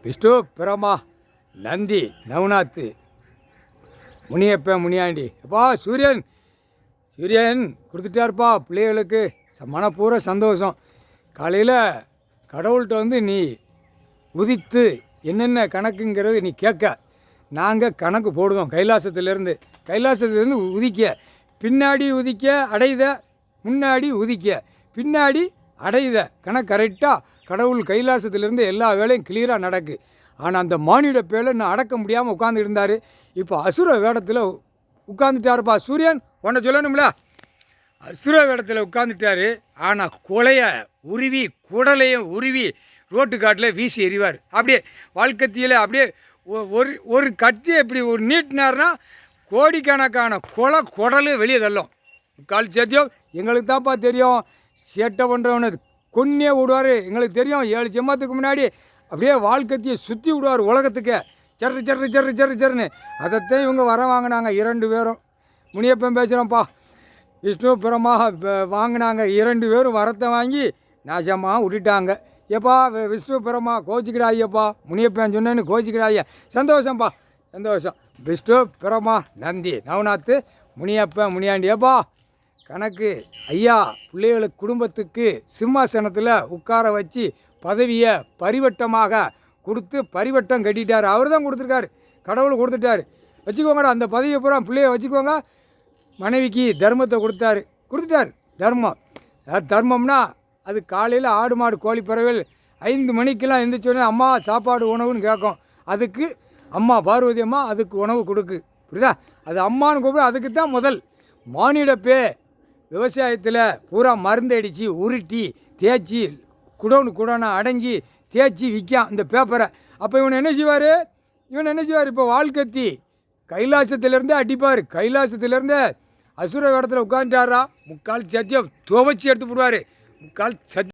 விஷ்ணு பிரமா நந்தி நவநாத்து முனியப்பன் முனியாண்டி அப்பா சூரியன் சூரியன் கொடுத்துட்டாருப்பா பிள்ளைகளுக்கு மனப்பூர சந்தோஷம். காலையில் கடவுள்கிட்ட வந்து நீ உதித்து என்னென்ன கணக்குங்கிறது நீ கேட்க நாங்கள் கணக்கு போடுவோம். கைலாசத்துலேருந்து உதிக்க பின்னாடி உதிக்க அடைத முன்னாடி உதிக்க பின்னாடி அடைத கணக்கு கரெக்டாக கடவுள் கைலாசத்துலேருந்து எல்லா வேலையும் கிளியராக நடக்கு. ஆனால் அந்த மானிட பேரை நான் அடக்க முடியாமல் உட்காந்து இருந்தார். இப்போ அசுர வேடத்தில் உட்காந்துட்டாருப்பா சூரியன். உன்னை சொல்லணும்ல, அசுர வேடத்தில் உட்காந்துட்டாரு. ஆனால் கொலையை உருவி குடலையும் உருவி ரோட்டு காட்டில் வீசி எறிவார். அப்படியே வாழ்க்கத்தியில் அப்படியே ஒரு கத்தியை இப்படி ஒரு நீட்டினார்னா கோடிக்கணக்கான குடல் வெளியே தள்ளும். கால் சத்தியம் எங்களுக்கு தான்ப்பா தெரியும். சேட்டை பண்ணுறவனை கொன்னே விடுவார் எங்களுக்கு தெரியும். 7 ஜென்மத்துக்கு முன்னாடி அப்படியே வாழ்க்கத்தையை சுற்றி விடுவார் உலகத்துக்கு. சர்ரு சர்ரு சர்ரு சர்ரு சர்ன்னு அதைத்தான் இவங்க வர வாங்கினாங்க 2 பேரும். முனியப்பன் பேசுகிறோம்ப்பா விஷ்ணு பிரமாக வாங்கினாங்க 2 பேரும் வரத்தை வாங்கி நாசமாக விட்டுட்டாங்க. ஏப்பா விஷ்ணு பிரமா கோச்சிக்கிடா ஐயப்பா, முனியப்பன் சொன்னேன்னு கோச்சிக்கிடா ஐயா. சந்தோஷம்ப்பா சந்தோஷம். விஷ்ணு பிரமா நந்தி நவநாத்து முனியப்பன் முனியாண்டி. ஏப்பா கணக்கு ஐயா பிள்ளைகளுக்கு குடும்பத்துக்கு சிம்மாசனத்தில் உட்கார வச்சு பதவியை பரிவட்டமாக கொடுத்து பரிவட்டம் கட்டிட்டார். அவர் தான் கொடுத்துருக்காரு, கடவுள் கொடுத்துட்டாரு. வச்சுக்கோங்கடா அந்த பதவியை பூரா பிள்ளைய வச்சுக்கோங்க. மனைவிக்கு தர்மத்தை கொடுத்துட்டார். தர்மம்னா அது காலையில் ஆடு மாடு கோழி பறவைகள் 5 மணிக்கெல்லாம் எழுந்திரிச்சோடனே அம்மா சாப்பாடு உணவுன்னு கேட்கும். அதுக்கு அம்மா பார்வதி அம்மா அதுக்கு உணவு கொடுக்கு. புரியுதா? அது அம்மானு கூப்பிடு. அதுக்கு தான் முதல் மானிடப்பே விவசாயத்தில் பூரா மருந்து அடித்து உருட்டி தேய்ச்சி குடோனா அடைஞ்சி தேய்ச்சி விற்கான் இந்த பேப்பரை. அப்போ இவன் என்ன செய்வார்? இப்போ வாழ்க்கத்தி கைலாசத்துலேருந்தே அடிப்பார். கைலாசத்துலேருந்தே அசுர இடத்துல உட்காந்துட்டாரா முக்கால் சத்தியம் துவச்சி எடுத்து போடுவார். முக்கால் சத்தியம்